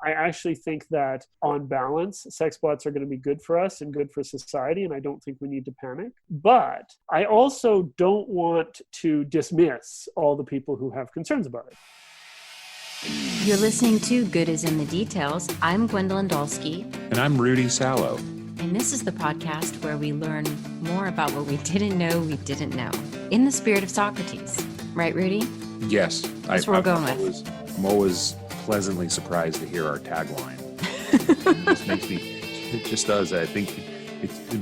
I actually think that on balance, sex bots are going to be good for us and good for society, and I don't think we need to panic. But I also don't want to dismiss all the people who have concerns about it. You're listening to Good is in the Details. I'm Gwendolyn Dolske. And I'm Rudy Salo. And this is the podcast where we learn more about what we didn't know we didn't know, in the spirit of Socrates. Right, Rudy? Yes. That's what we're going with. I'm always pleasantly surprised to hear our tagline. It just does. I think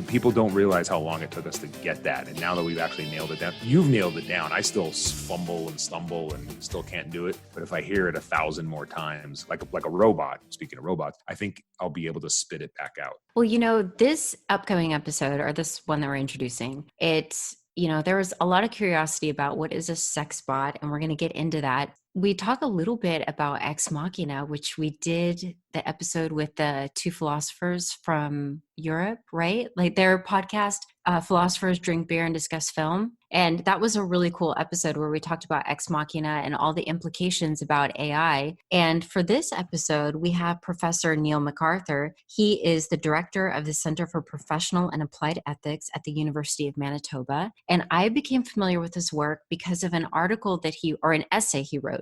people don't realize how long it took us to get that. And now that we've actually nailed it down, you've nailed it down. I still fumble and stumble and still can't do it. But if I hear it 1,000 more times, like a robot, speaking of robots, I think I'll be able to spit it back out. Well, this upcoming episode, or this one that we're introducing, there was a lot of curiosity about what is a sex bot, and we're going to get into that. We talk a little bit about Ex Machina, which we did the episode with the two philosophers from Europe, right? Like their podcast, Philosophers Drink Beer and Discuss Film. And that was a really cool episode where we talked about Ex Machina and all the implications about AI. And for this episode, we have Professor Neil McArthur. He is the director of the Center for Professional and Applied Ethics at the University of Manitoba. And I became familiar with his work because of an article an essay he wrote,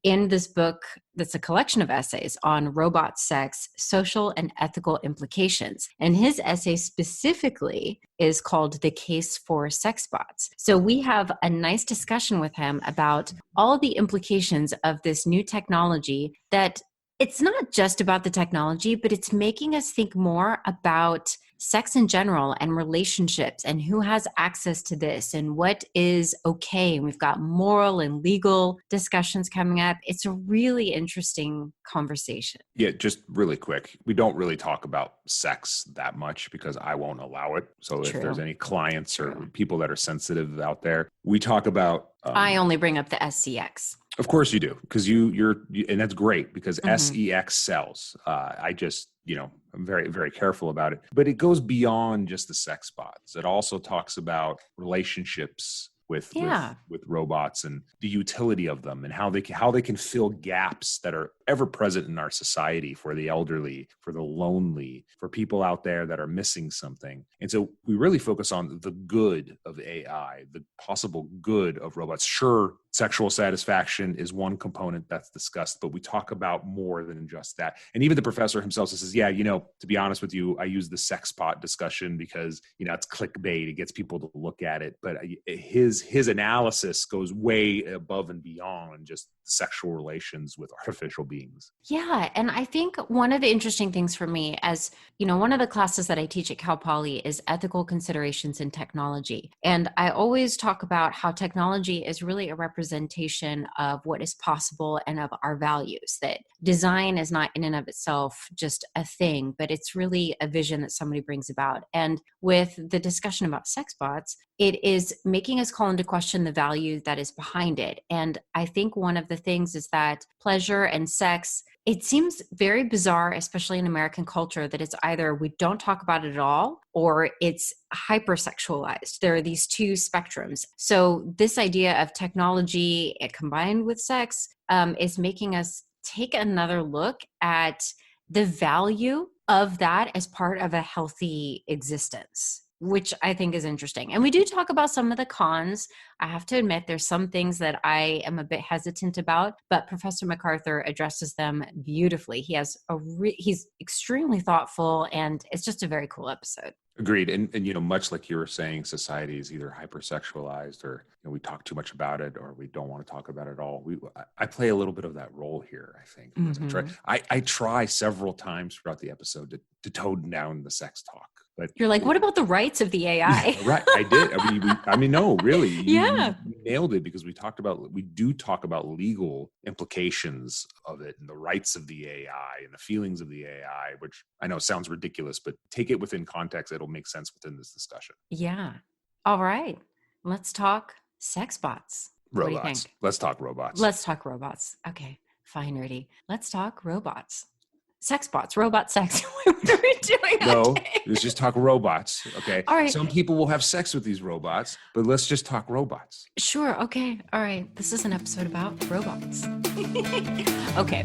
in this book that's a collection of essays on robot sex, social and ethical implications. And his essay specifically is called The Case for Sexbots. So we have a nice discussion with him about all the implications of this new technology, that it's not just about the technology, but it's making us think more about sex in general and relationships and who has access to this and what is okay. And we've got moral and legal discussions coming up. It's a really interesting conversation. Yeah, just really quick. We don't really talk about sex that much because I won't allow it. So if there's any clients or people that are sensitive out there, we talk about... I only bring up the SCX. Of course you do, because you're and that's great because SEX sells. I just, I'm very, very careful about it. But it goes beyond just the sex bots. It also talks about relationships with robots and the utility of them and how they can fill gaps that are ever present in our society for the elderly, for the lonely, for people out there that are missing something. And so we really focus on the good of AI, the possible good of robots. Sure, sexual satisfaction is one component that's discussed, but we talk about more than just that. And even the professor himself says, to be honest with you, I use the sex bot discussion because, it's clickbait. It gets people to look at it. But his analysis goes way above and beyond just sexual relations with artificial beings. Yeah. And I think one of the interesting things for me, as one of the classes that I teach at Cal Poly is ethical considerations in technology. And I always talk about how technology is really a representation of what is possible and of our values, that design is not in and of itself just a thing, but it's really a vision that somebody brings about. And with the discussion about sex bots, it is making us call into question the value that is behind it. And I think one of the things is that pleasure and sex, it seems very bizarre, especially in American culture, that it's either we don't talk about it at all or it's hypersexualized. There are these two spectrums. So this idea of technology combined with sex is making us take another look at the value of that as part of a healthy existence, which I think is interesting. And we do talk about some of the cons. I have to admit, there's some things that I am a bit hesitant about, but Professor McArthur addresses them beautifully. He's extremely thoughtful, and it's just a very cool episode. Agreed. And much like you were saying, society is either hypersexualized or we talk too much about it or we don't want to talk about it at all. I play a little bit of that role here, I think. Mm-hmm. I try several times throughout the episode to tone down the sex talk. But you're like, what about the rights of the AI? Right. I did. No, really. Yeah. You nailed it, because we do talk about legal implications of it and the rights of the AI and the feelings of the AI, which I know sounds ridiculous, but take it within context. It'll make sense within this discussion. Yeah. All right. Let's talk sex bots. Robots. What do you think? Let's talk robots. Let's talk robots. Okay. Fine, Rudy. Let's talk robots. Sex bots, robot sex. What are we doing? No, let's just talk robots. Okay. All right. Some people will have sex with these robots, but let's just talk robots. Sure. Okay. All right. This is an episode about robots. Okay.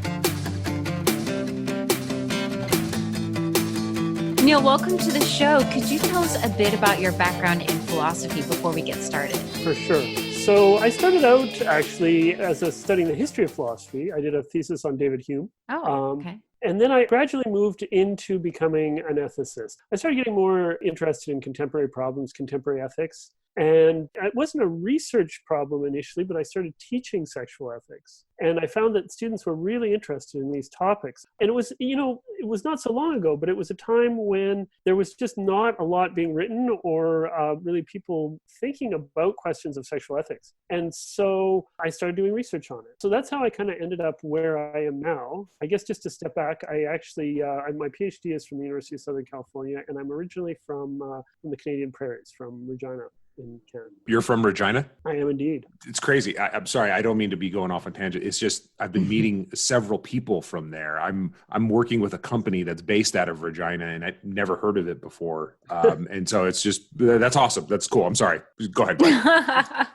Neil, welcome to the show. Could you tell us a bit about your background in philosophy before we get started? For sure. So I started out actually studying the history of philosophy. I did a thesis on David Hume. Okay. And then I gradually moved into becoming an ethicist. I started getting more interested in contemporary problems, contemporary ethics. And it wasn't a research problem initially, but I started teaching sexual ethics. And I found that students were really interested in these topics. And it was, it was not so long ago, but it was a time when there was just not a lot being written or really people thinking about questions of sexual ethics. And so I started doing research on it. So that's how I kind of ended up where I am now. I guess just to step back, I actually, my PhD is from the University of Southern California, and I'm originally from the Canadian prairies, from Regina. In Canada. You're from Regina? I am indeed. It's crazy. I'm sorry. I don't mean to be going off on tangent. It's just I've been meeting several people from there. I'm working with a company that's based out of Regina, and I've never heard of it before. And so it's just that's awesome. That's cool. I'm sorry. Go ahead.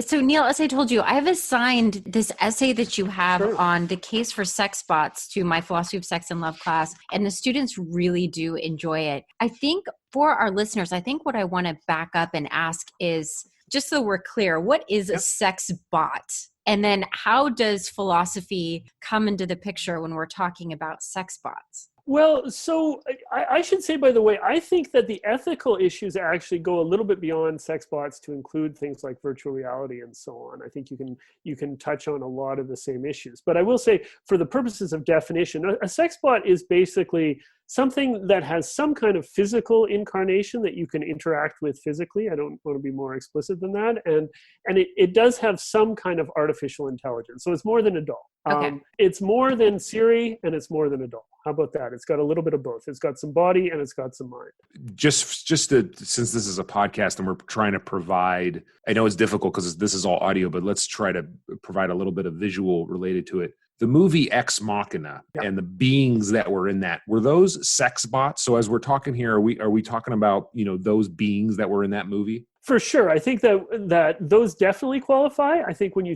So Neil, as I told you, I have assigned this essay that you have on the case for sex bots to my philosophy of sex and love class, and the students really do enjoy it. I think for our listeners, I think what I want to back up and ask is, just so we're clear, what is a sex bot? And then how does philosophy come into the picture when we're talking about sex bots? Well, so I should say, by the way, I think that the ethical issues actually go a little bit beyond sex bots to include things like virtual reality and so on. I think you can touch on a lot of the same issues. But I will say, for the purposes of definition, a sex bot is basically something that has some kind of physical incarnation that you can interact with physically. I don't want to be more explicit than that. And it does have some kind of artificial intelligence. So it's more than a doll. Okay. It's more than Siri, and it's more than a doll. How about that? It's got a little bit of both. It's got some body and it's got some mind. Just since this is a podcast and we're trying to provide, I know it's difficult because this is all audio, but let's try to provide a little bit of visual related to it. The movie Ex Machina and the beings that were in that, were those sex bots? So as we're talking here, are we talking about, those beings that were in that movie? For sure. I think that those definitely qualify. I think when you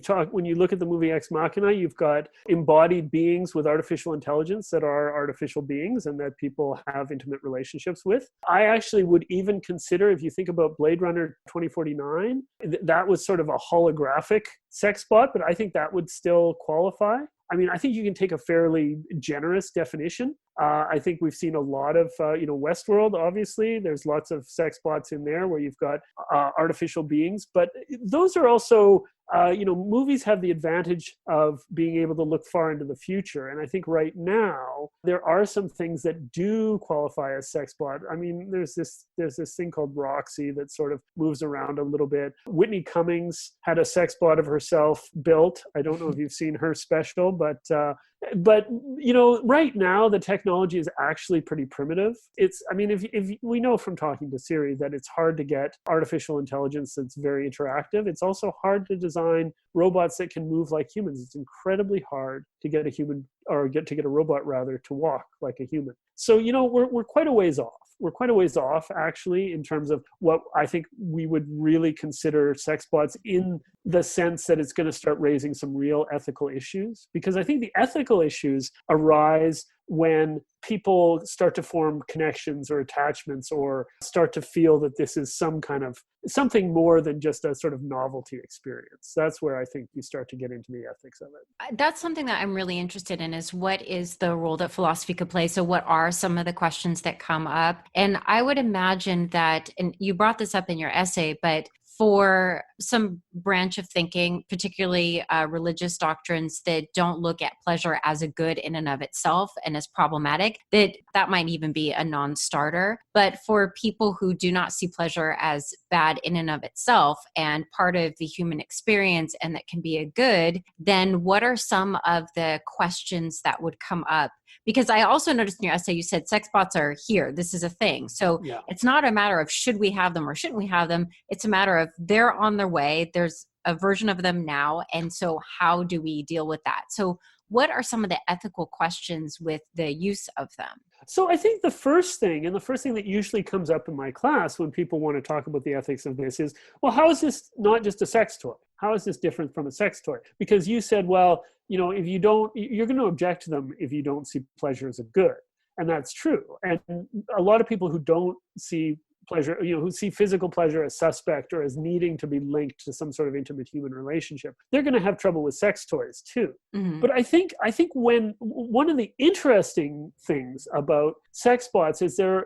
look at the movie Ex Machina, you've got embodied beings with artificial intelligence that are artificial beings and that people have intimate relationships with. I actually would even consider, if you think about Blade Runner 2049, that was sort of a holographic sex bot, but I think that would still qualify. I mean, I think you can take a fairly generous definition. I think we've seen a lot of, Westworld, obviously. There's lots of sex bots in there where you've got artificial beings. But those are also, movies have the advantage of being able to look far into the future. And I think right now, there are some things that do qualify as sex bot. I mean, there's this thing called Roxy that sort of moves around a little bit. Whitney Cummings had a sex bot of herself built. I don't know if you've seen her special, but right now the technology is actually pretty primitive. If we know from talking to Siri that it's hard to get artificial intelligence that's very interactive. It's also hard to design robots that can move like humans. It's incredibly hard to get a robot rather to walk like a human. So, we're quite a ways off. We're quite a ways off, actually, in terms of what I think we would really consider sex bots, in the sense that it's going to start raising some real ethical issues. Because I think the ethical issues arise when people start to form connections or attachments or start to feel that this is something more than just a sort of novelty experience. That's where I think you start to get into the ethics of it. That's something that I'm really interested in, is what is the role that philosophy could play? So what are some of the questions that come up? And I would imagine that, and you brought this up in your essay, but for some branch of thinking, particularly religious doctrines that don't look at pleasure as a good in and of itself and as problematic, that might even be a non-starter. But for people who do not see pleasure as bad in and of itself and part of the human experience, and that can be a good, then what are some of the questions that would come up? Because I also noticed in your essay, you said sex bots are here. This is a thing. So It's not a matter of should we have them or shouldn't we have them. It's a matter of they're on their way. There's a version of them now. And so how do we deal with that? So what are some of the ethical questions with the use of them? So I think the first thing that usually comes up in my class when people want to talk about the ethics of this is, well, how is this not just a sex toy? How is this different from a sex toy? Because you said, well, if you don't, you're going to object to them if you don't see pleasure as a good. And that's true. And a lot of people who don't see pleasure, who see physical pleasure as suspect or as needing to be linked to some sort of intimate human relationship, they're going to have trouble with sex toys too. Mm-hmm. But I think when one of the interesting things about sex bots is they're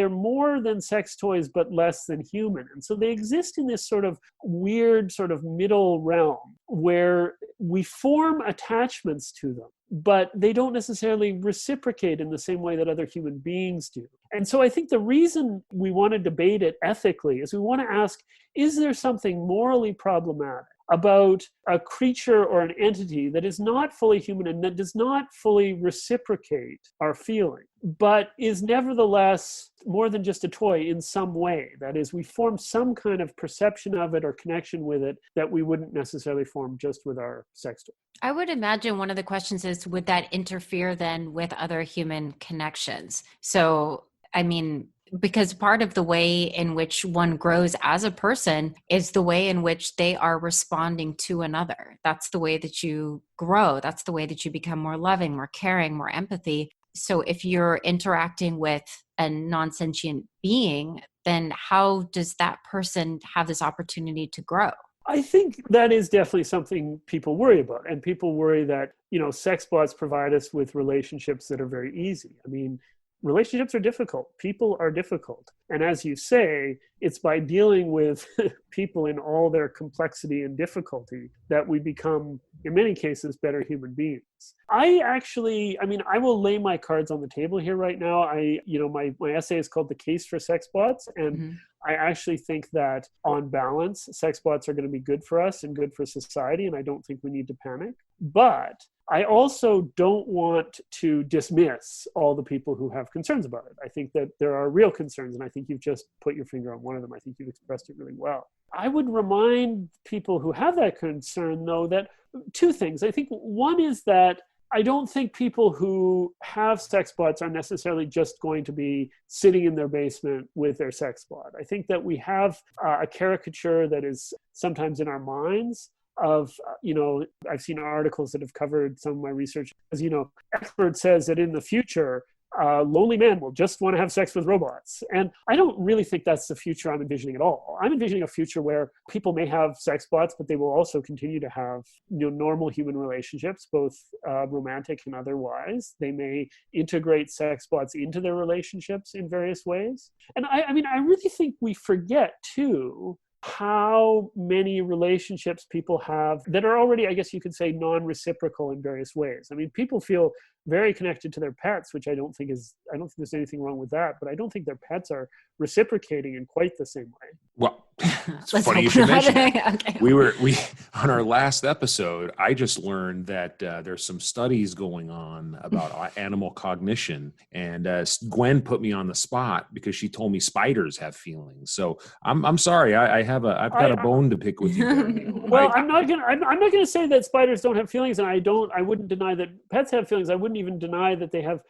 more than sex toys but less than human, and so they exist in this sort of weird sort of middle realm where we form attachments to them, but they don't necessarily reciprocate in the same way that other human beings do. And so I think the reason we want to debate it ethically is we want to ask, is there something morally problematic about a creature or an entity that is not fully human and that does not fully reciprocate our feeling, but is nevertheless more than just a toy in some way? That is, we form some kind of perception of it or connection with it that we wouldn't necessarily form just with our sex toy. I would imagine one of the questions is, would that interfere then with other human connections? So, I mean, because part of the way in which one grows as a person is the way in which they are responding to another. That's the way that you grow. That's the way that you become more loving, more caring, more empathy. So if you're interacting with a non-sentient being, then how does that person have this opportunity to grow? I think that is definitely something people worry about. And people worry that, sex bots provide us with relationships that are very easy. I mean, relationships are difficult. People are difficult. And as you say, it's by dealing with people in all their complexity and difficulty that we become, in many cases, better human beings. I will lay my cards on the table here right now. My essay is called The Case for Sexbots. And mm-hmm. I actually think that on balance, sexbots are going to be good for us and good for society. And I don't think we need to panic. But I also don't want to dismiss all the people who have concerns about it. I think that there are real concerns, and I think you've just put your finger on one of them. I think you've expressed it really well. I would remind people who have that concern, though, that two things. I think one is that I don't think people who have sex bots are necessarily just going to be sitting in their basement with their sex bot. I think that we have a caricature that is sometimes in our minds of, I've seen articles that have covered some of my research. As expert says that in the future, lonely men will just want to have sex with robots. And I don't really think that's the future I'm envisioning at all. I'm envisioning a future where people may have sex bots, but they will also continue to have normal human relationships, both romantic and otherwise. They may integrate sex bots into their relationships in various ways. And I really think we forget too how many relationships people have that are already, I guess you could say, non-reciprocal in various ways. I mean, people feel very connected to their pets, which I don't think there's anything wrong with that, but I don't think their pets are reciprocating in quite the same way. Well, it's funny you should mention that. Okay. We on our last episode, I just learned that there's some studies going on about animal cognition, and Gwen put me on the spot because she told me spiders have feelings. So I'm sorry, I've got a bone to pick with you there. Well, I'm not gonna say that spiders don't have feelings, and I wouldn't deny that pets have feelings. I wouldn't even deny that they have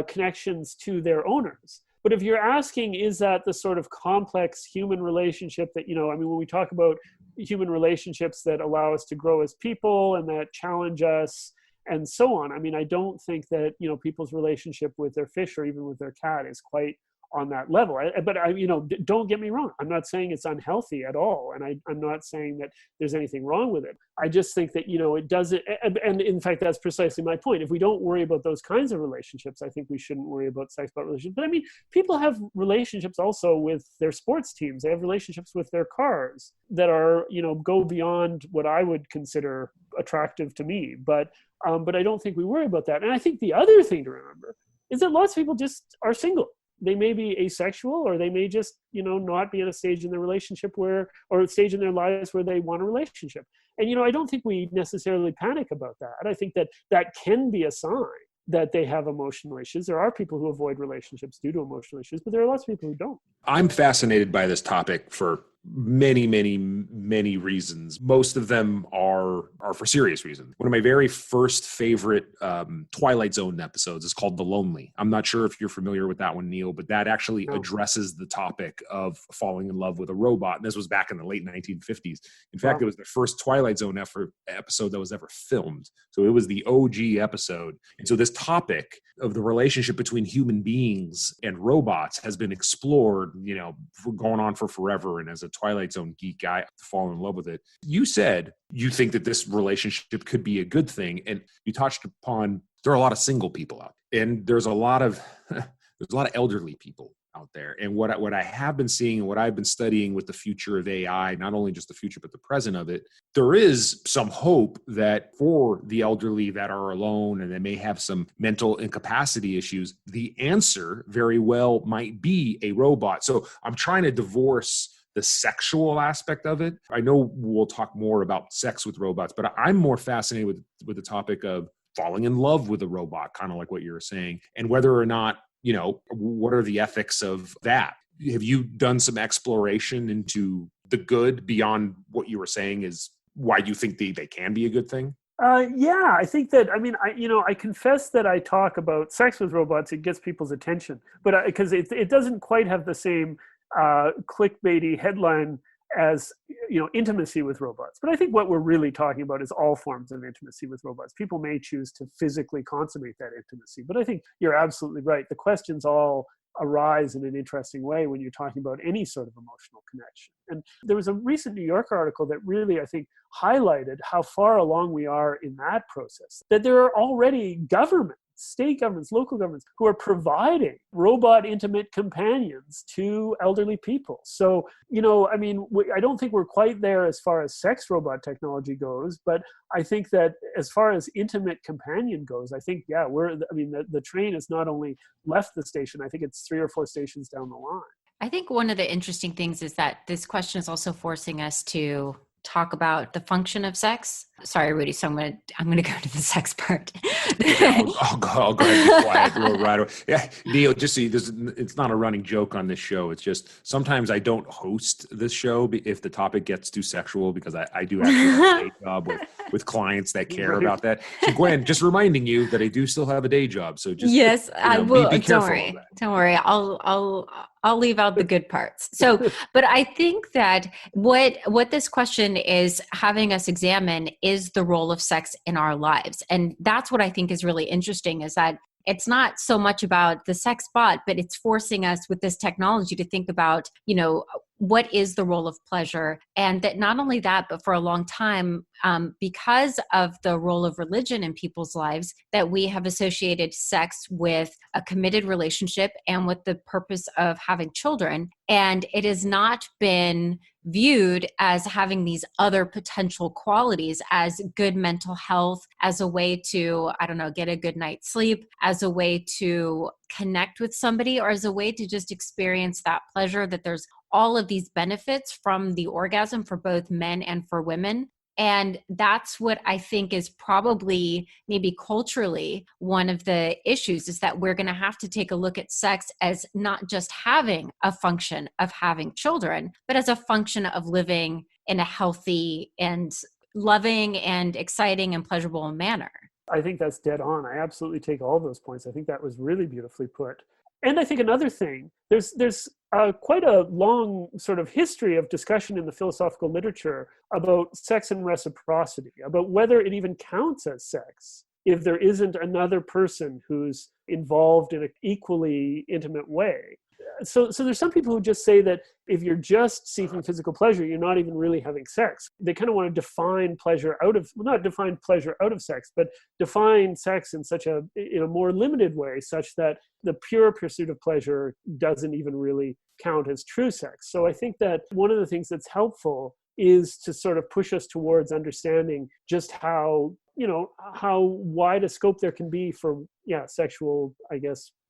connections to their owners. But if you're asking, is that the sort of complex human relationship that, when we talk about human relationships that allow us to grow as people and that challenge us and so on, I don't think that, people's relationship with their fish or even with their cat is quite on that level. But don't get me wrong. I'm not saying it's unhealthy at all. And I'm not saying that there's anything wrong with it. I just think that, it doesn't, and in fact, that's precisely my point. If we don't worry about those kinds of relationships, I think we shouldn't worry about sex-bot relationships. But people have relationships also with their sports teams. They have relationships with their cars that are, go beyond what I would consider attractive to me. But I don't think we worry about that. And I think the other thing to remember is that lots of people just are single. They may be asexual, or they may just, not be at a stage in their relationship or a stage in their lives where they want a relationship. And, I don't think we necessarily panic about that. I think that can be a sign that they have emotional issues. There are people who avoid relationships due to emotional issues, but there are lots of people who don't. I'm fascinated by this topic for many reasons. Most of them are for serious reasons. One of my very first favorite Twilight Zone episodes is called The Lonely. I'm not sure if you're familiar with that one, Neil, but that actually addresses the topic of falling in love with a robot. And this was back in the late 1950s. In fact, it was the first Twilight Zone episode that was ever filmed. So it was the OG episode. And so this topic of the relationship between human beings and robots has been explored, going on for forever. And as a Twilight Zone geek, guy, fall in love with it. You said you think that this relationship could be a good thing, and you touched upon there are a lot of single people out, and there's a lot of elderly people out there. And what I have been seeing and what I've been studying with the future of AI, not only just the future but the present of it, there is some hope that for the elderly that are alone and they may have some mental incapacity issues, the answer very well might be a robot. So I'm trying to divorce the sexual aspect of it. I know we'll talk more about sex with robots, but I'm more fascinated with the topic of falling in love with a robot, kind of like what you were saying, and whether or not, what are the ethics of that? Have you done some exploration into the good beyond what you were saying is why you think they can be a good thing? Yeah, I think that, I confess that I talk about sex with robots, it gets people's attention, but because it doesn't quite have the same clickbaity headline as intimacy with robots. But I think what we're really talking about is all forms of intimacy with robots. People may choose to physically consummate that intimacy, but I think you're absolutely right. The questions all arise in an interesting way when you're talking about any sort of emotional connection. And there was a recent New York article that really, I think, highlighted how far along we are in that process, that there are already governments, state governments, local governments, who are providing robot intimate companions to elderly people. So, I don't think we're quite there as far as sex robot technology goes, but I think that as far as intimate companion goes, I think, the train has not only left the station, I think it's 3 or 4 stations down the line. I think one of the interesting things is that this question is also forcing us to talk about the function of sex. Sorry, Rudy. So I'm gonna go to the sex part. I'll go ahead and be quiet. Right away. Yeah, Neil. Just see, it's not a running joke on this show. It's just sometimes I don't host this show if the topic gets too sexual, because I do actually have a day job with clients that care about that. So Gwen, just reminding you that I do still have a day job. So just yes, I will. Be careful. Don't worry. I'll leave out the good parts. So, but I think that what this question is having us examine is the role of sex in our lives. And that's what I think is really interesting, is that it's not so much about the sex bot, but it's forcing us with this technology to think about, what is the role of pleasure? And that not only that, but for a long time, because of the role of religion in people's lives, that we have associated sex with a committed relationship and with the purpose of having children. And it has not been viewed as having these other potential qualities, as good mental health, as a way to, get a good night's sleep, as a way to connect with somebody, or as a way to just experience that pleasure, that there's all of these benefits from the orgasm for both men and for women. And that's what I think is probably maybe culturally one of the issues, is that we're going to have to take a look at sex as not just having a function of having children, but as a function of living in a healthy and loving and exciting and pleasurable manner. I think that's dead on. I absolutely take all those points. I think that was really beautifully put. And I think another thing, there's quite a long sort of history of discussion in the philosophical literature about sex and reciprocity, about whether it even counts as sex if there isn't another person who's involved in an equally intimate way. So there's some people who just say that if you're just seeking physical pleasure, you're not even really having sex. They kind of want to define pleasure not define pleasure out of sex, but define sex in a more limited way, such that the pure pursuit of pleasure doesn't even really count as true sex. So I think that one of the things that's helpful is to sort of push us towards understanding just how wide a scope there can be for, sexual,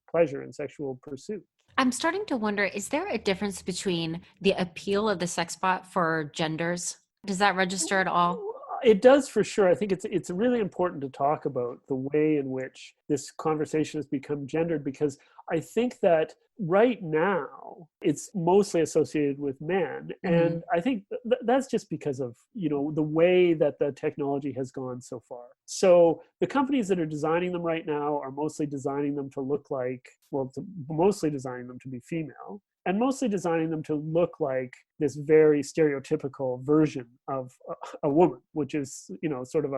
pleasure and sexual pursuit. I'm starting to wonder, is there a difference between the appeal of the sex bot for genders? Does that register at all? It does for sure. I think it's really important to talk about the way in which this conversation has become gendered, because I think that right now it's mostly associated with men. And I think that's just because of, the way that the technology has gone so far. So the companies that are designing them right now are mostly designing them to look like, mostly designing them to be female, and mostly designing them to look like this very stereotypical version of a woman, which is, sort of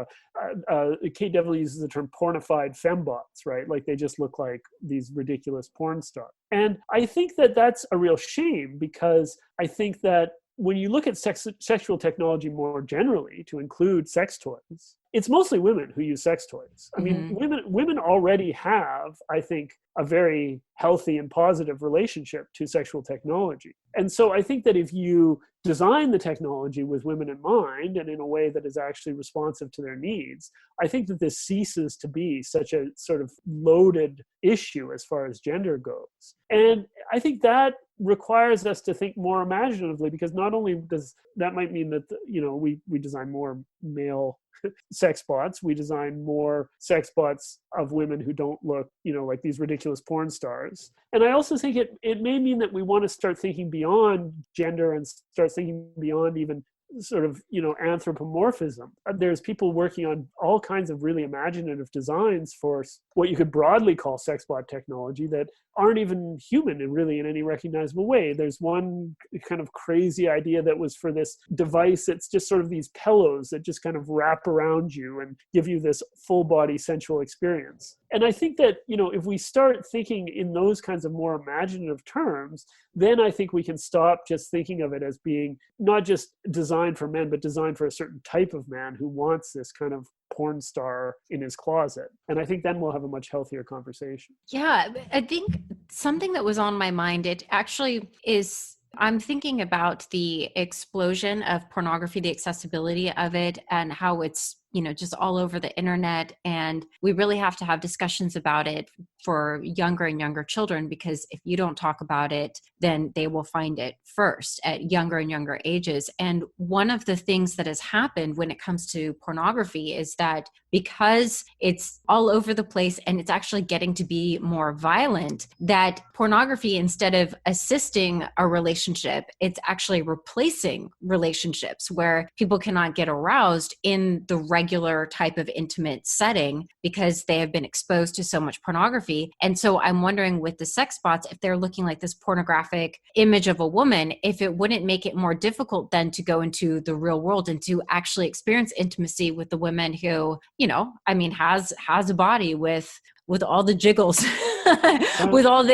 Kate Devlin uses the term pornified fembots, right? Like they just look like these ridiculous porn stars. And I think that that's a real shame, because I think that when you look at sexual technology more generally, to include sex toys, it's mostly women who use sex toys. I mean, women already have, I think, a very healthy and positive relationship to sexual technology. And so I think that if you design the technology with women in mind and in a way that is actually responsive to their needs, I think that this ceases to be such a sort of loaded issue as far as gender goes. And I think that requires us to think more imaginatively, because not only does that might mean that, we design more male sex bots, we design more sex bots of women who don't look, like these ridiculous porn stars. And I also think it may mean that we want to start thinking beyond gender and start thinking beyond even sort of, anthropomorphism. There's people working on all kinds of really imaginative designs for what you could broadly call sex bot technology that aren't even human in any recognizable way. There's one kind of crazy idea that was for this device. It's just sort of these pillows that just kind of wrap around you and give you this full body sensual experience. And I think that, if we start thinking in those kinds of more imaginative terms, then I think we can stop just thinking of it as being not just designed for men, but designed for a certain type of man who wants this kind of porn star in his closet. And I think then we'll have a much healthier conversation. Yeah, I think something that was on my mind, it actually is, I'm thinking about the explosion of pornography, the accessibility of it, and how it's, just all over the internet. And we really have to have discussions about it for younger and younger children, because if you don't talk about it, then they will find it first at younger and younger ages. And one of the things that has happened when it comes to pornography is that because it's all over the place and it's actually getting to be more violent, that pornography, instead of assisting a relationship, it's actually replacing relationships where people cannot get aroused in the regular type of intimate setting because they have been exposed to so much pornography. And so I'm wondering, with the sex bots, if they're looking like this pornographic image of a woman, if it wouldn't make it more difficult then to go into the real world and to actually experience intimacy with the women who, has a body with all the jiggles, with all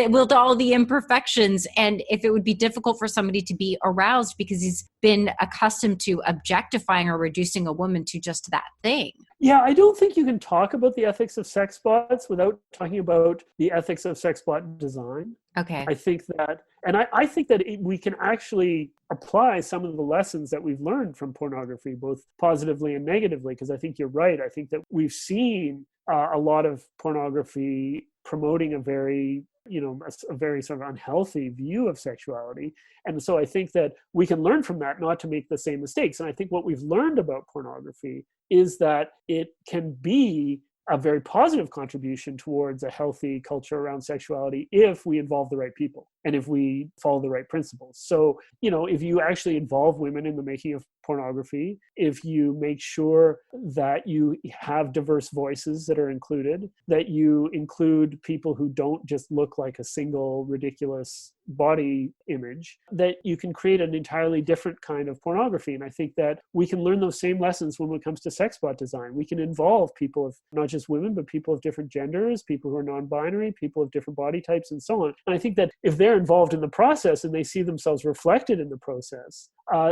the imperfections. And if it would be difficult for somebody to be aroused because he's been accustomed to objectifying or reducing a woman to just that thing. Yeah, I don't think you can talk about the ethics of sex bots without talking about the ethics of sex bot design. Okay. I think that, and I think that we can actually apply some of the lessons that we've learned from pornography, both positively and negatively, because I think you're right. I think that we've seen a lot of pornography promoting a very sort of unhealthy view of sexuality. And so I think that we can learn from that not to make the same mistakes. And I think what we've learned about pornography is that it can be a very positive contribution towards a healthy culture around sexuality if we involve the right people and if we follow the right principles. So, if you actually involve women in the making of pornography, if you make sure that you have diverse voices that are included, that you include people who don't just look like a single ridiculous body image, that you can create an entirely different kind of pornography. And I think that we can learn those same lessons when it comes to sex bot design. We can involve people of not just women, but people of different genders, people who are non-binary, people of different body types, and so on. And I think that if they're involved in the process and they see themselves reflected in the process,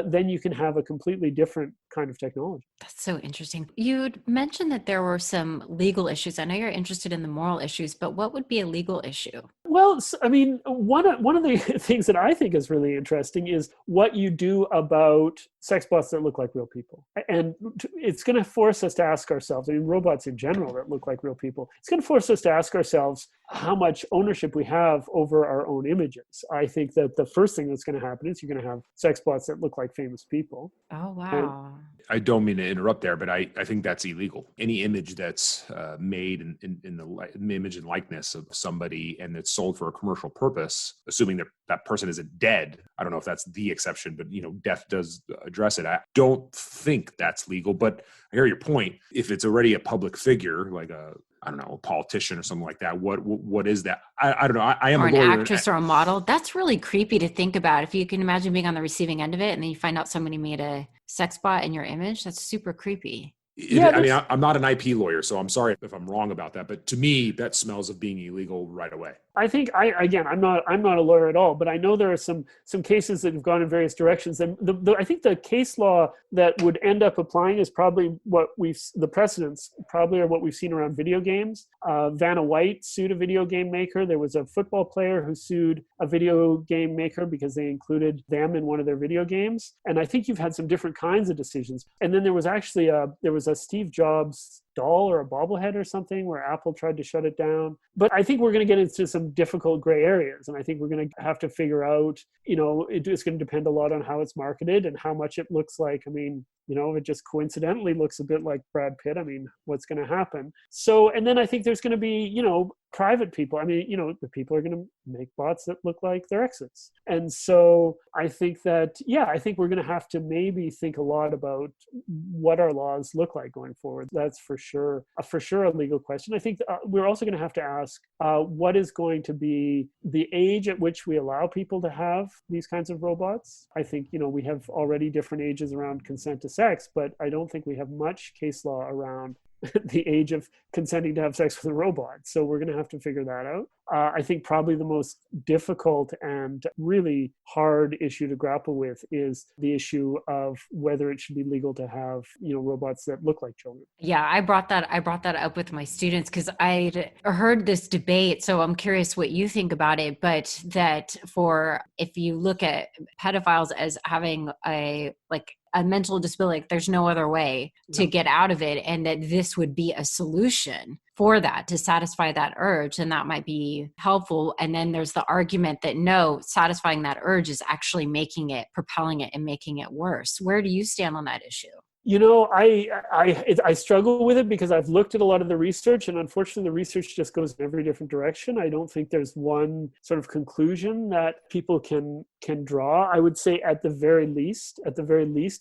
then you can have a completely different kind of technology. That's so interesting. You'd mentioned that there were some legal issues. I know you're interested in the moral issues, but what would be a legal issue? Well, I mean, one of the things that I think is really interesting is what you do about sex bots that look like real people. And it's going to force us to ask ourselves, I mean, robots in general that look like real people, it's going to force us to ask ourselves, how much ownership we have over our own images. I think that the first thing that's going to happen is you're going to have sex bots that look like famous people. Oh, And wow. I don't mean to interrupt there, but I think that's illegal. Any image that's made in the image and likeness of somebody and it's sold for a commercial purpose, assuming that that person isn't dead. I don't know if that's the exception, but death does address it. I don't think that's legal, but I hear your point. If it's already a public figure, like a politician or something like that, what is that? I don't know. I am Or a an lawyer. actress or a model. That's really creepy to think about. If you can imagine being on the receiving end of it and then you find out somebody made a sex bot in your image, that's super creepy. I mean, I'm not an IP lawyer, so I'm sorry if I'm wrong about that. But to me, that smells of being illegal right away. I think I'm not a lawyer at all, but I know there are some cases that have gone in various directions. And I think the case law that would end up applying is probably the precedents probably are what we've seen around video games. Vanna White sued a video game maker. There was a football player who sued a video game maker because they included them in one of their video games. And I think you've had some different kinds of decisions. And then there was actually a Steve Jobs doll or a bobblehead or something where Apple tried to shut it down. But I think we're going to get into some difficult gray areas. And I think we're going to have to figure out, it's going to depend a lot on how it's marketed and how much it looks like. I mean, if it just coincidentally looks a bit like Brad Pitt, I mean, what's going to happen? So, and then I think there's going to be, private people. I mean, the people are going to make bots that look like their exes. And so I think that, I think we're going to have to maybe think a lot about what our laws look like going forward. That's for sure a legal question. I think we're also going to have to ask what is going to be the age at which we allow people to have these kinds of robots. I think, we have already different ages around consent to sex, but I don't think we have much case law around the age of consenting to have sex with a robot. So we're going to have to figure that out. I think probably the most difficult and really hard issue to grapple with is the issue of whether it should be legal to have, robots that look like children. Yeah, I brought that up with my students because I'd heard this debate. So I'm curious what you think about it. But that if you look at pedophiles as having a mental disability, there's no other way to get out of it, and that this would be a solution for that to satisfy that urge, and that might be helpful. And then there's the argument that no, satisfying that urge is actually propelling it and making it worse. Where do you stand on that issue? I struggle with it because I've looked at a lot of the research, and unfortunately the research just goes in every different direction. I don't think there's one sort of conclusion that people can draw. I would say at the very least,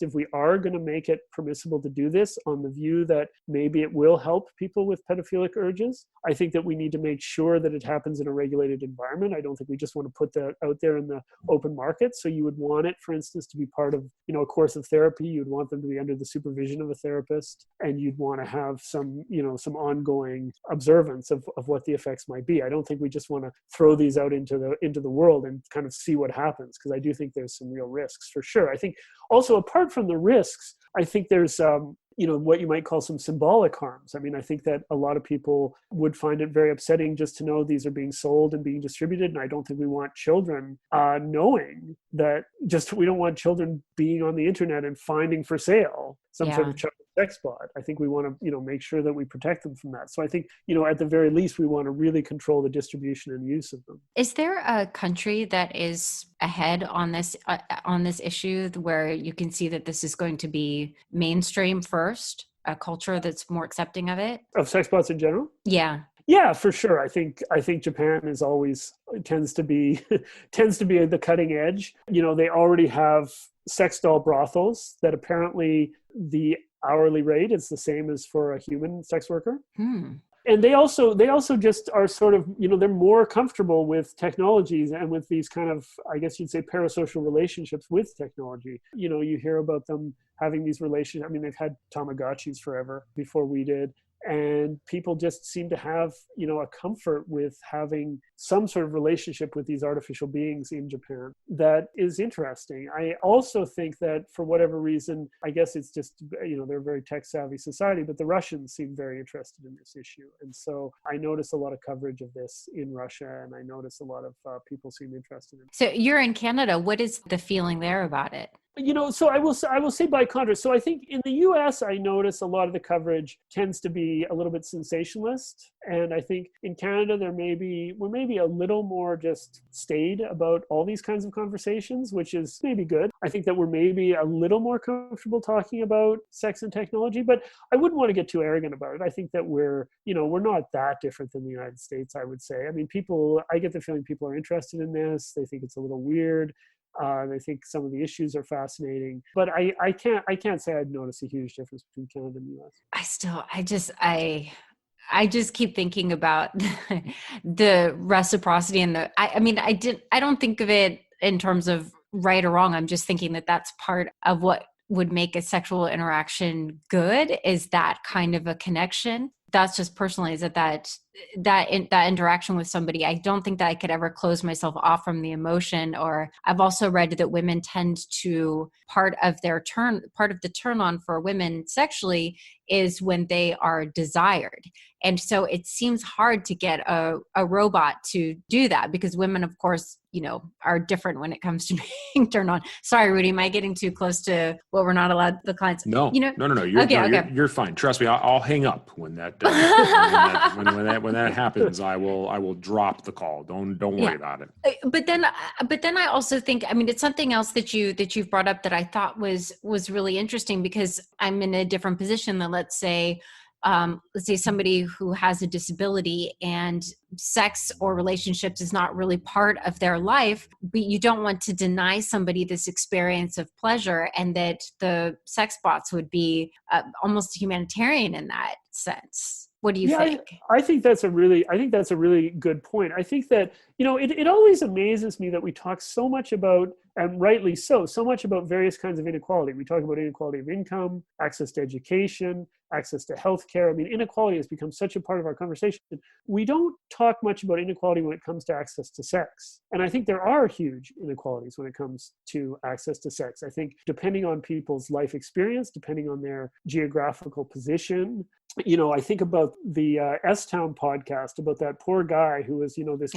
if we are going to make it permissible to do this on the view that maybe it will help people with pedophilic urges, I think that we need to make sure that it happens in a regulated environment. I don't think we just want to put that out there in the open market. So you would want it, for instance, to be part of, a course of therapy. You'd want them to be under the supervision of a therapist, and you'd want to have some ongoing observance of what the effects might be. I don't think we just want to throw these out into the world and kind of see what happens, because I do think there's some real risks for sure. I think also, apart from the risks, I think there's what you might call some symbolic harms. I mean, I think that a lot of people would find it very upsetting just to know these are being sold and being distributed. And I don't think we want children knowing that. We don't want children being on the internet and finding for sale some sort of child sex bot. I think we want to, make sure that we protect them from that. So I think, at the very least, we want to really control the distribution and use of them. Is there a country that is ahead on this issue where you can see that this is going to be mainstream first, a culture that's more accepting of it? Of sex bots in general? Yeah. Yeah, for sure. I think Japan tends to be at the cutting edge. They already have sex doll brothels that apparently the hourly rate is the same as for a human sex worker. And they also just are sort of, they're more comfortable with technologies and with these kind of, I guess you'd say, parasocial relationships with technology. You hear about them having these relationships. I mean, they've had Tamagotchis forever before we did. And people just seem to have, a comfort with having some sort of relationship with these artificial beings in Japan that is interesting. I also think that for whatever reason, I guess it's just, they're a very tech savvy society, but the Russians seem very interested in this issue. And so I notice a lot of coverage of this in Russia, and I notice a lot of people seem interested in it. So you're in Canada. What is the feeling there about it? So I will say by contrast. So I think in the U.S., I notice a lot of the coverage tends to be a little bit sensationalist, and I think in Canada we're maybe a little more just staid about all these kinds of conversations, which is maybe good. I think that we're maybe a little more comfortable talking about sex and technology, but I wouldn't want to get too arrogant about it. I think that we're not that different than the United States, I would say. I mean, I get the feeling people are interested in this. They think it's a little weird. They think some of the issues are fascinating, but I can't say I'd notice a huge difference between Canada and the US. I just keep thinking about the reciprocity and I don't think of it in terms of right or wrong. I'm just thinking that that's part of what would make a sexual interaction good, is that kind of a connection. That's just personally, is that interaction with somebody. I don't think that I could ever close myself off from the emotion. Or I've also read that women tend to, part of the turn on for women sexually is when they are desired. And so it seems hard to get a robot to do that, because women, of course, are different when it comes to being turned on. Sorry, Rudy, am I getting too close to what we're not allowed, the clients? No. You're fine. Trust me. I'll hang up when that when that happens. I will drop the call. Don't worry about it. But then I also think, it's something else that you've brought up that I thought was really interesting, because I'm in a different position than, let's say somebody who has a disability and sex or relationships is not really part of their life, but you don't want to deny somebody this experience of pleasure, and that the sex bots would be almost humanitarian in that sense. What do you think? I think that's a really good point. I think that, it always amazes me that we talk so much about, and rightly so much about various kinds of inequality. We talk about inequality of income, access to education, access to healthcare. I mean, inequality has become such a part of our conversation. We don't talk much about inequality when it comes to access to sex. And I think there are huge inequalities when it comes to access to sex. I think depending on people's life experience, depending on their geographical position, I think about the S-Town podcast about that poor guy who was, this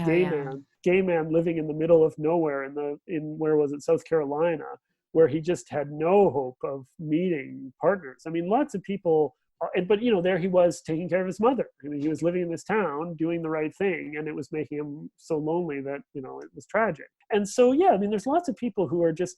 gay man living in the middle of nowhere in where was it, South Carolina, where he just had no hope of meeting partners. I mean, lots of people, but there he was taking care of his mother. I mean, he was living in this town doing the right thing, and it was making him so lonely that, it was tragic. And so, there's lots of people who are just,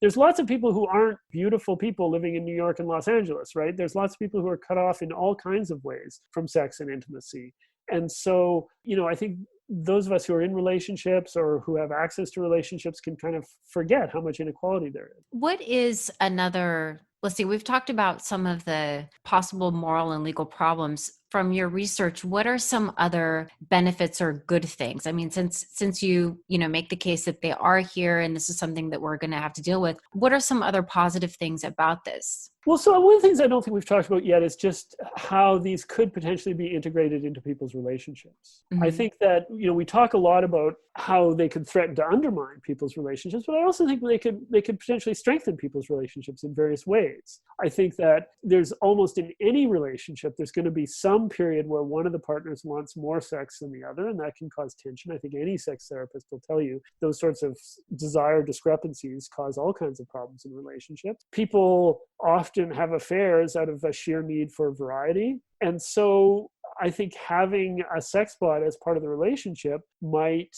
there's lots of people who aren't beautiful people living in New York and Los Angeles, right? There's lots of people who are cut off in all kinds of ways from sex and intimacy. And so, I think those of us who are in relationships or who have access to relationships can kind of forget how much inequality there is. What is another, let's see, we've talked about some of the possible moral and legal problems. From your research, what are some other benefits or good things? I mean, since you make the case that they are here and this is something that we're going to have to deal with, what are some other positive things about this? Well, so one of the things I don't think we've talked about yet is just how these could potentially be integrated into people's relationships. Mm-hmm. I think that, we talk a lot about how they could threaten to undermine people's relationships, but I also think they could potentially strengthen people's relationships in various ways. I think that there's almost in any relationship, there's going to be some period where one of the partners wants more sex than the other, and that can cause tension. I think any sex therapist will tell you those sorts of desire discrepancies cause all kinds of problems in relationships. People often have affairs out of a sheer need for variety. And so I think having a sex bot as part of the relationship might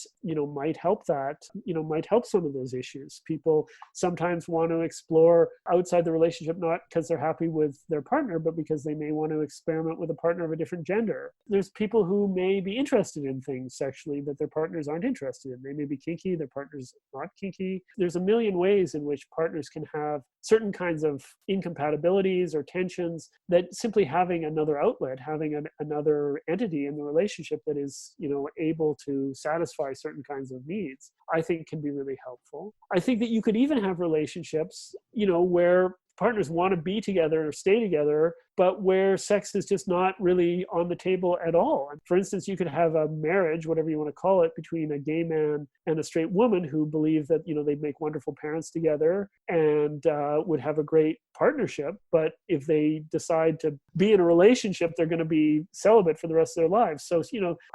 help that, might help some of those issues. People sometimes want to explore outside the relationship, not because they're happy with their partner, but because they may want to experiment with a partner of a different gender. There's people who may be interested in things sexually that their partners aren't interested in. They may be kinky, their partner's not kinky. There's a million ways in which partners can have certain kinds of incompatibilities or tensions that simply having another outlet, having another entity in the relationship that is, able to satisfy certain kinds of needs, I think can be really helpful. I think that you could even have relationships, where partners want to be together or stay together but where sex is just not really on the table at all. For instance, you could have a marriage, whatever you want to call it, between a gay man and a straight woman who believe that, they'd make wonderful parents together and would have a great partnership. But if they decide to be in a relationship, they're going to be celibate for the rest of their lives. So,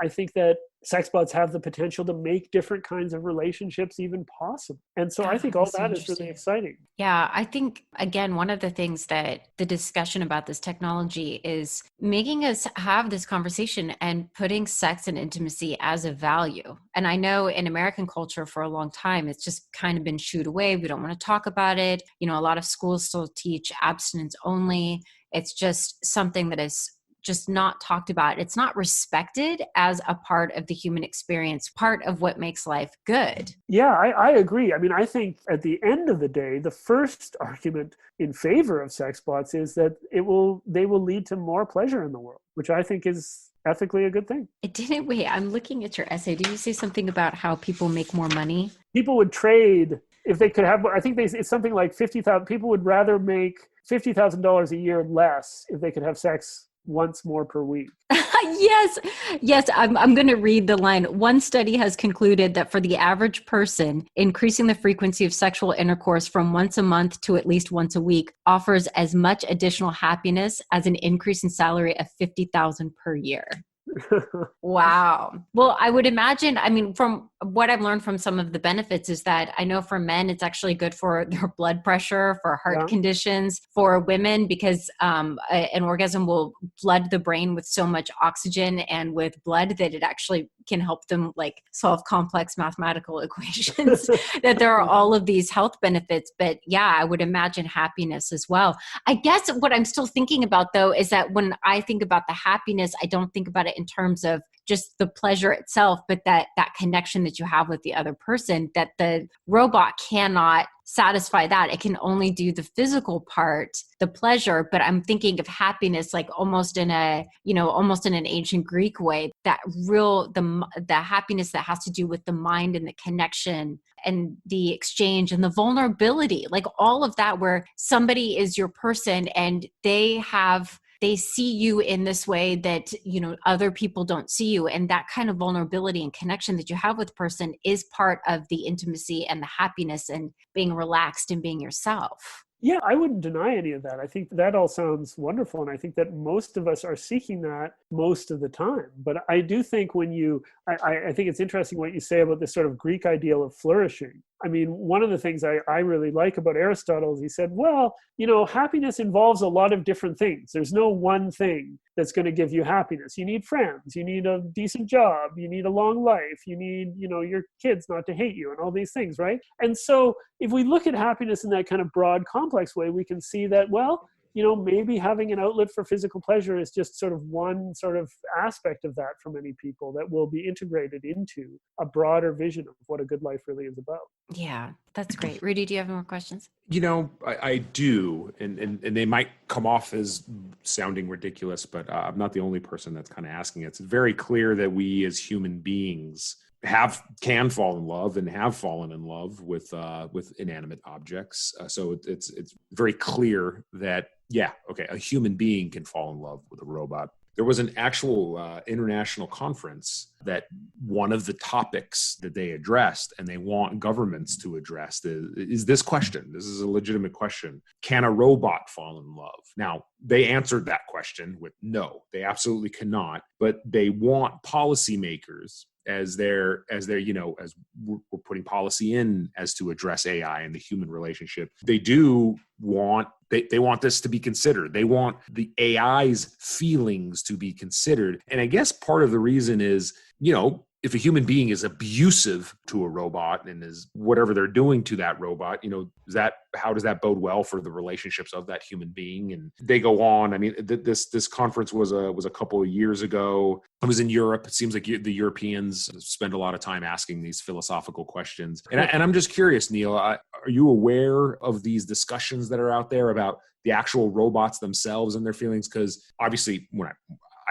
I think that sex bots have the potential to make different kinds of relationships even possible. And so I think all that is really exciting. Yeah, I think, again, one of the things that the discussion about this technology is making us have this conversation and putting sex and intimacy as a value. And I know in American culture for a long time, it's just kind of been shooed away. We don't want to talk about it. A lot of schools still teach abstinence only. It's just something that is just not talked about. It's not respected as a part of the human experience, part of what makes life good. Yeah, I agree. I mean, I think at the end of the day, the first argument in favor of sex bots is that they will lead to more pleasure in the world, which I think is ethically a good thing. It didn't. Wait, I'm looking at your essay. Did you say something about how people make more money? People would trade if they could have, I think it's something like 50,000. People would rather make $50,000 a year less if they could have sex once more per week. Yes. I'm going to read the line. One study has concluded that for the average person, increasing the frequency of sexual intercourse from once a month to at least once a week offers as much additional happiness as an increase in salary of $50,000 per year. Wow. Well, I would imagine, from what I've learned from some of the benefits is that I know for men, it's actually good for their blood pressure, for heart conditions, for women, because an orgasm will flood the brain with so much oxygen and with blood that it actually can help them solve complex mathematical equations, that there are all of these health benefits. But yeah, I would imagine happiness as well. I guess what I'm still thinking about though, is that when I think about the happiness, I don't think about it in terms of just the pleasure itself, but that connection that you have with the other person, that the robot cannot satisfy that. It can only do the physical part, the pleasure. But I'm thinking of happiness, almost in an ancient Greek way, the happiness that has to do with the mind and the connection and the exchange and the vulnerability, all of that, where somebody is your person and they see you in this way that, other people don't see you. And that kind of vulnerability and connection that you have with a person is part of the intimacy and the happiness and being relaxed and being yourself. Yeah, I wouldn't deny any of that. I think that all sounds wonderful. And I think that most of us are seeking that most of the time. But I do think I think it's interesting what you say about this sort of Greek ideal of flourishing. I mean, one of the things I really like about Aristotle is he said, well, happiness involves a lot of different things. There's no one thing that's going to give you happiness. You need friends, you need a decent job, you need a long life, you need, your kids not to hate you and all these things, right? And so if we look at happiness in that kind of broad, complex way, we can see that, well, maybe having an outlet for physical pleasure is just sort of one sort of aspect of that for many people that will be integrated into a broader vision of what a good life really is about. Yeah, that's great. Rudy, do you have more questions? I do, and they might come off as sounding ridiculous, but I'm not the only person that's kind of asking it. It's very clear that we as human beings can fall in love and have fallen in love with inanimate objects. So it's very clear that, a human being can fall in love with a robot. There was an actual international conference that one of the topics that they addressed and they want governments to address is this question. This is a legitimate question. Can a robot fall in love? Now, they answered that question with no, they absolutely cannot, but they want policymakers as we're putting policy in as to address AI and the human relationship. They do want they want this to be considered. They want the AI's feelings to be considered. And I guess part of the reason is, if a human being is abusive to a robot and is whatever they're doing to that robot, how does that bode well for the relationships of that human being? And they go on. I mean, this conference was a couple of years ago. It was in Europe. It seems like the Europeans spend a lot of time asking these philosophical questions. And I'm just curious, Neil, are you aware of these discussions that are out there about the actual robots themselves and their feelings? Because obviously, when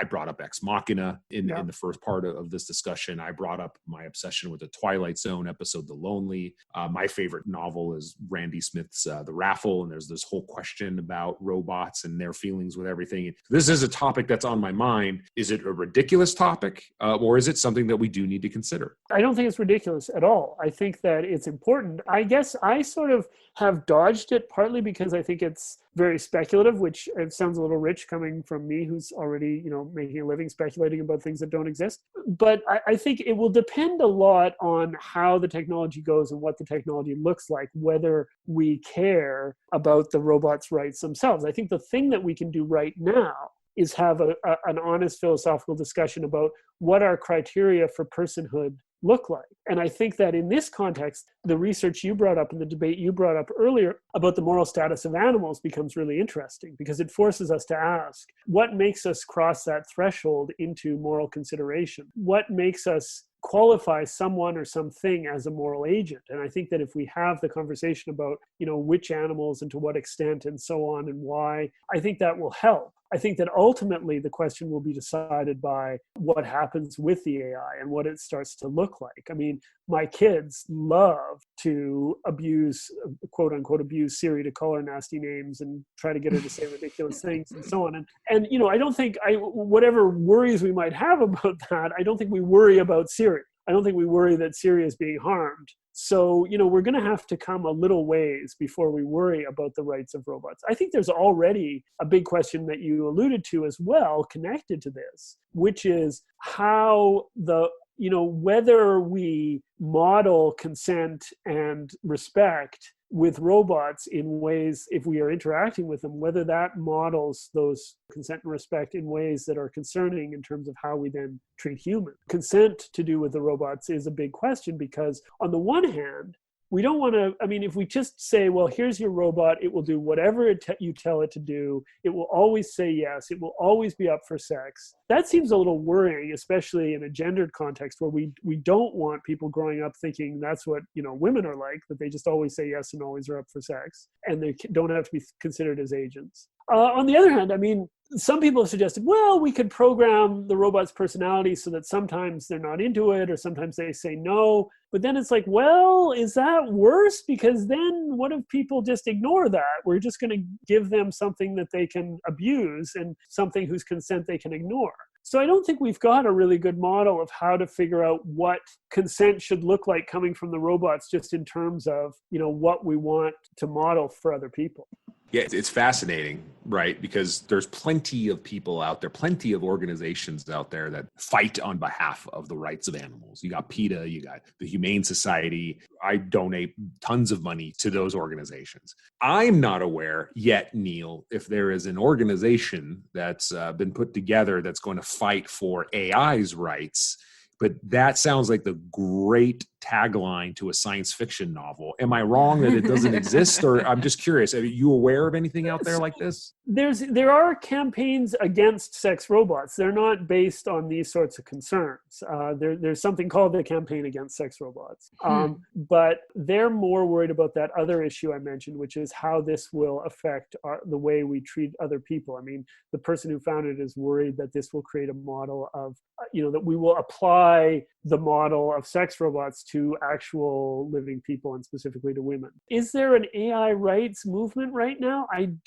I brought up Ex Machina in the first part of this discussion. I brought up my obsession with the Twilight Zone episode, The Lonely. My favorite novel is Randy Smith's The Raffle, and there's this whole question about robots and their feelings with everything. This is a topic that's on my mind. Is it a ridiculous topic, or is it something that we do need to consider? I don't think it's ridiculous at all. I think that it's important. I guess I sort of have dodged it partly because I think it's very speculative, which it sounds a little rich coming from me who's already, making a living speculating about things that don't exist. But I think it will depend a lot on how the technology goes and what the technology looks like, whether we care about the robots' rights themselves. I think the thing that we can do right now is have an honest philosophical discussion about what our criteria for personhood look like. And I think that in this context, the research you brought up and the debate you brought up earlier about the moral status of animals becomes really interesting, because it forces us to ask, what makes us cross that threshold into moral consideration? What makes us qualify someone or something as a moral agent? And I think that if we have the conversation about, which animals and to what extent and so on and why, I think that will help. I think that ultimately the question will be decided by what happens with the AI and what it starts to look like. I mean, my kids love to quote unquote, abuse Siri to call her nasty names and try to get her to say ridiculous things and so on. And I don't think whatever worries we might have about that, I don't think we worry about Siri. I don't think we worry that Siri is being harmed. So, we're going to have to come a little ways before we worry about the rights of robots. I think there's already a big question that you alluded to as well connected to this, which is how whether we model consent and respect with robots in ways, if we are interacting with them, whether that models those consent and respect in ways that are concerning in terms of how we then treat humans. Consent to do with the robots is a big question, because on the one hand, we don't want to, if we just say, well, here's your robot, it will do whatever you tell it to do, it will always say yes, it will always be up for sex. That seems a little worrying, especially in a gendered context where we don't want people growing up thinking that's what, women are like, that they just always say yes and always are up for sex, and they don't have to be considered as agents. On the other hand, some people have suggested, well, we could program the robot's personality so that sometimes they're not into it or sometimes they say no. But then it's like, well, is that worse? Because then what if people just ignore that? We're just going to give them something that they can abuse and something whose consent they can ignore. So I don't think we've got a really good model of how to figure out what consent should look like coming from the robots, just in terms of, what we want to model for other people. Yeah, it's fascinating, right? Because there's plenty of people out there, plenty of organizations out there that fight on behalf of the rights of animals. You got PETA, you got the Humane Society. I donate tons of money to those organizations. I'm not aware yet, Neil, if there is an organization that's been put together that's going to fight for AI's rights. But that sounds like the great tagline to a science fiction novel. Am I wrong that it doesn't exist? Or I'm just curious, are you aware of anything out there like this? There are campaigns against sex robots. They're not based on these sorts of concerns. There's something called the Campaign Against Sex Robots. But they're more worried about that other issue I mentioned, which is how this will affect the way we treat other people. The person who founded it is worried that this will create a model of, that we will apply the model of sex robots to actual living people and specifically to women. Is there an AI rights movement right now? I'm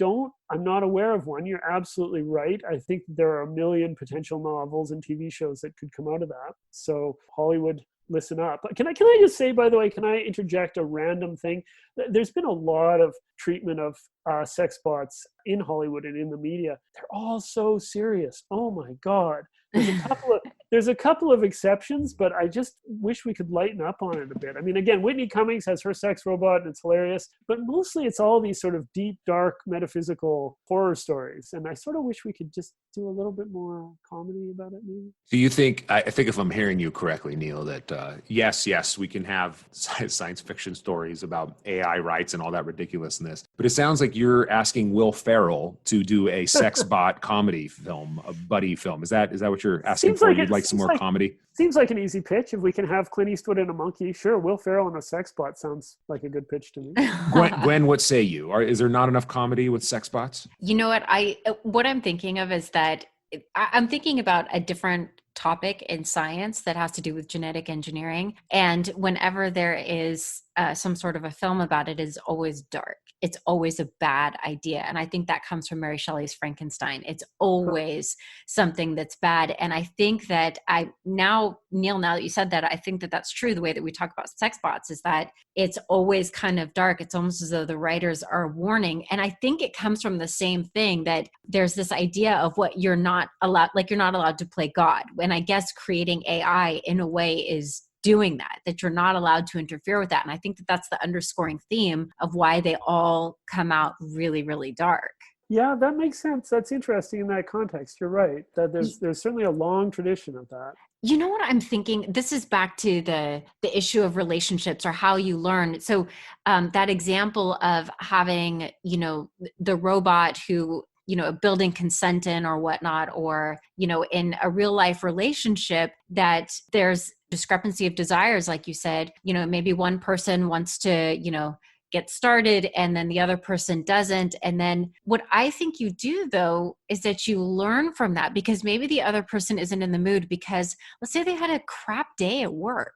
not aware of one. You're absolutely right. I think there are a million potential novels and TV shows that could come out of that. So Hollywood, listen up. Can I just say, by the way, can I interject a random thing? There's been a lot of treatment of sex bots in Hollywood and in the media. They're all so serious. Oh my God. There's a couple of exceptions, but I just wish we could lighten up on it a bit. Again, Whitney Cummings has her sex robot and it's hilarious, but mostly it's all these sort of deep, dark, metaphysical horror stories. And I sort of wish we could just do a little bit more comedy about it, maybe. Do you think, I think if I'm hearing you correctly, Neil, that yes, we can have science fiction stories about AI rights and all that ridiculousness, but it sounds like you're asking Will Ferrell to do a sex bot comedy film, a buddy film. Is that what you're asking for? You'd like some more comedy? Seems like an easy pitch. If we can have Clint Eastwood and a monkey, sure. Will Ferrell and a sex bot sounds like a good pitch to me. Gwen, what say you? Is there not enough comedy with sex bots? You know what? What I'm thinking of is that I'm thinking about a different topic in science that has to do with genetic engineering. And whenever there is some sort of a film about it, is always dark. It's always a bad idea. And I think that comes from Mary Shelley's Frankenstein. It's always something that's bad. And I think that Neil, now that you said that, I think that that's true. The way that we talk about sex bots is that it's always kind of dark. It's almost as though the writers are warning. And I think it comes from the same thing, that there's this idea of what you're not allowed, like you're not allowed to play God. And I guess creating AI in a way is doing that you're not allowed to interfere with that. And I think that that's the underscoring theme of why they all come out really, really dark. Yeah, that makes sense. That's interesting in that context. You're right. That there's certainly a long tradition of that. You know what I'm thinking? This is back to the issue of relationships or how you learn. So that example of having, the robot who, building consent in or whatnot, or, in a real life relationship that there's discrepancy of desires, like you said, maybe one person wants to, get started and then the other person doesn't. And then what I think you do though, is that you learn from that, because maybe the other person isn't in the mood because let's say they had a crap day at work.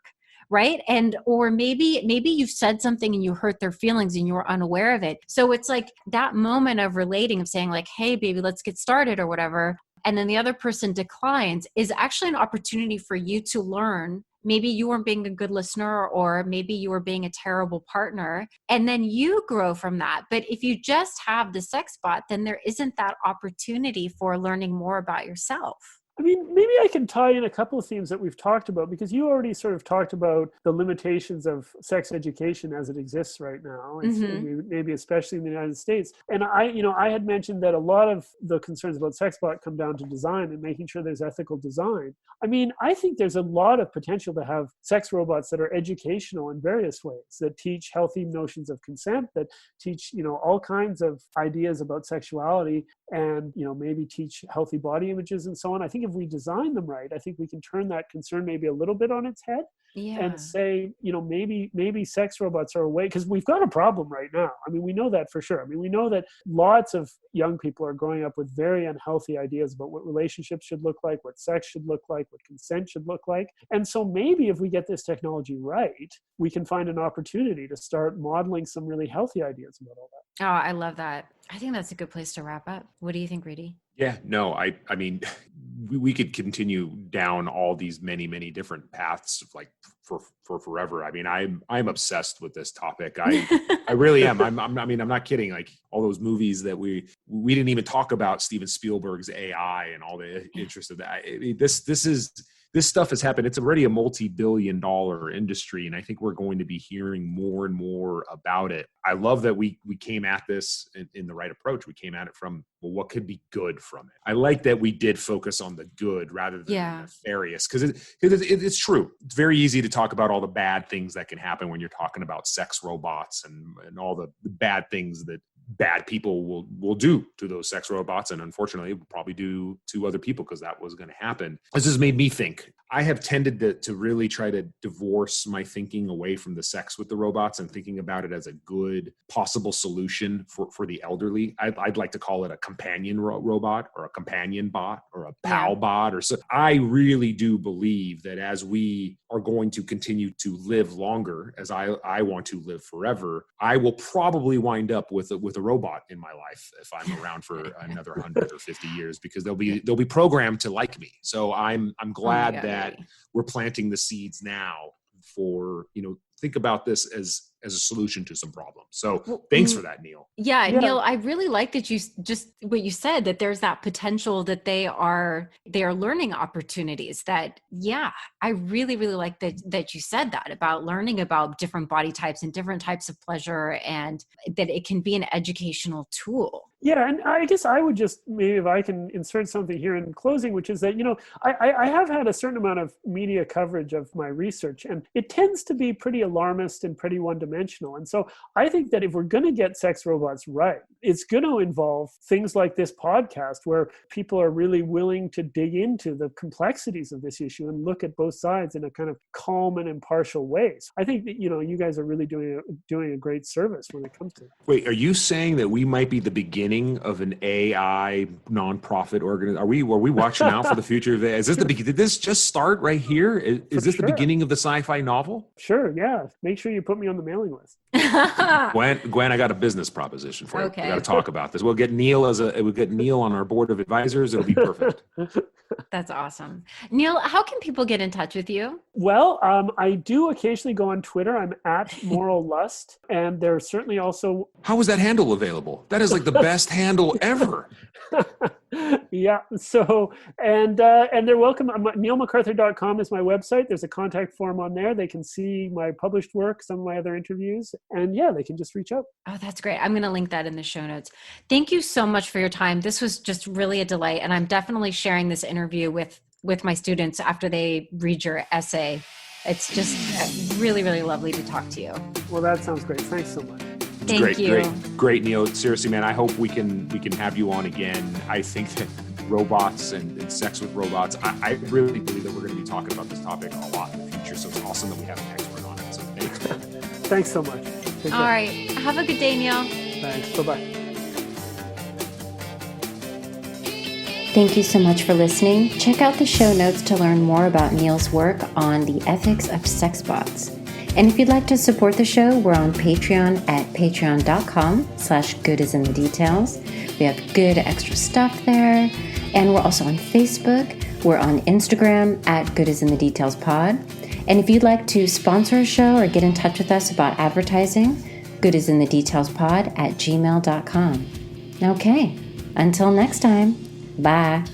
Right. Or maybe you've said something and you hurt their feelings and you were unaware of it. So it's like that moment of relating, of saying like, hey, baby, let's get started or whatever. And then the other person declines, is actually an opportunity for you to learn. Maybe you weren't being a good listener, or maybe you were being a terrible partner, and then you grow from that. But if you just have the sex bot, then there isn't that opportunity for learning more about yourself. I mean, maybe I can tie in a couple of themes that we've talked about, because you already sort of talked about the limitations of sex education as it exists right now, maybe especially in the United States. And I had mentioned that a lot of the concerns about sexbot come down to design and making sure there's ethical design. I mean, I think there's a lot of potential to have sex robots that are educational in various ways, that teach healthy notions of consent, that teach, all kinds of ideas about sexuality, and, maybe teach healthy body images and so on. I think if we design them right, I think we can turn that concern maybe a little bit on its head. Yeah. And say, maybe sex robots are a way, because we've got a problem right now. I mean, we know that for sure. I mean, we know that lots of young people are growing up with very unhealthy ideas about what relationships should look like, what sex should look like, what consent should look like. And so maybe if we get this technology right, we can find an opportunity to start modeling some really healthy ideas about all that. Oh, I love that. I think that's a good place to wrap up. What do you think, Rudy? Yeah, no, I mean, we could continue down all these many different paths, like for forever. I mean, I'm obsessed with this topic. I really am. I'm not kidding. Like all those movies that we didn't even talk about Steven Spielberg's AI and all the interest of that. This stuff has happened. It's already a multi-billion-dollar industry, and I think we're going to be hearing more and more about it. I love that we came at this in the right approach. We came at it from, well, what could be good from it? I like that we did focus on the good rather than the nefarious, because it's true. It's very easy to talk about all the bad things that can happen when you're talking about sex robots and all the bad things that bad people will do to those sex robots, and unfortunately will probably do to other people, because that was going to happen. This has made me think. I have tended to really try to divorce my thinking away from the sex with the robots and thinking about it as a good possible solution for the elderly. I'd like to call it a companion robot, or a companion bot, or a pal bot, or so. I really do believe that as we are going to continue to live longer, as I want to live forever, I will probably wind up with a robot in my life if I'm around for another 100 or 50 years, because they'll be programmed to like me. So I'm glad that we're planting the seeds now for, think about this as a solution to some problems. So thanks for that, Neil. Yeah, Neil, I really like that you just what you said, that there's that potential that they are learning opportunities. That, I really, really like that you said that about learning about different body types and different types of pleasure, and that it can be an educational tool. Yeah, and I guess I would just, maybe if I can insert something here in closing, which is that, I have had a certain amount of media coverage of my research, and it tends to be pretty alarmist and pretty one-dimensional. And so I think that if we're going to get sex robots right, it's going to involve things like this podcast where people are really willing to dig into the complexities of this issue and look at both sides in a kind of calm and impartial ways. I think that, you guys are really doing a great service when it comes to it. Wait, are you saying that we might be the beginning of an AI nonprofit organization? Are we watching out for the future of AI? Did this just start right here? Is this the beginning of the sci-fi novel? Sure, yeah. Make sure you put me on the mailing list. Gwen, I got a business proposition for you. Okay. We got to talk about this. We'll get Neil on our board of advisors. It'll be perfect. That's awesome. Neil, how can people get in touch with you? Well, I do occasionally go on Twitter. I'm at Moral Lust, and there's certainly also... How is that handle available? That is like the best handle ever. Yeah. So, and they're welcome. NeilMcArthur.com is my website. There's a contact form on there. They can see my published work, some of my other interviews, and yeah, they can just reach out. Oh, that's great. I'm going to link that in the show notes. Thank you so much for your time. This was just really a delight, and I'm definitely sharing this interview with my students after they read your essay. It's just really, really lovely to talk to you. Well, that sounds gret. Thanks so much. Thank you. Great, Neil. Seriously, man, I hope we can have you on again. I think that robots and sex with robots, I really believe that we're going to be talking about this topic a lot in the future. So it's awesome that we have an expert on it. So thanks. Thanks so much. All right. Have a good day, Neil. Thanks. Bye-bye. Thank you so much for listening. Check out the show notes to learn more about Neil's work on the ethics of sexbots. And if you'd like to support the show, we're on Patreon at patreon.com/goodisinthe-details. We have good extra stuff there. And we're also on Facebook. We're on Instagram at goodisinthe-details-pod. And if you'd like to sponsor a show or get in touch with us about advertising, goodisinthe-details-pod@gmail.com. Okay, until next time, bye.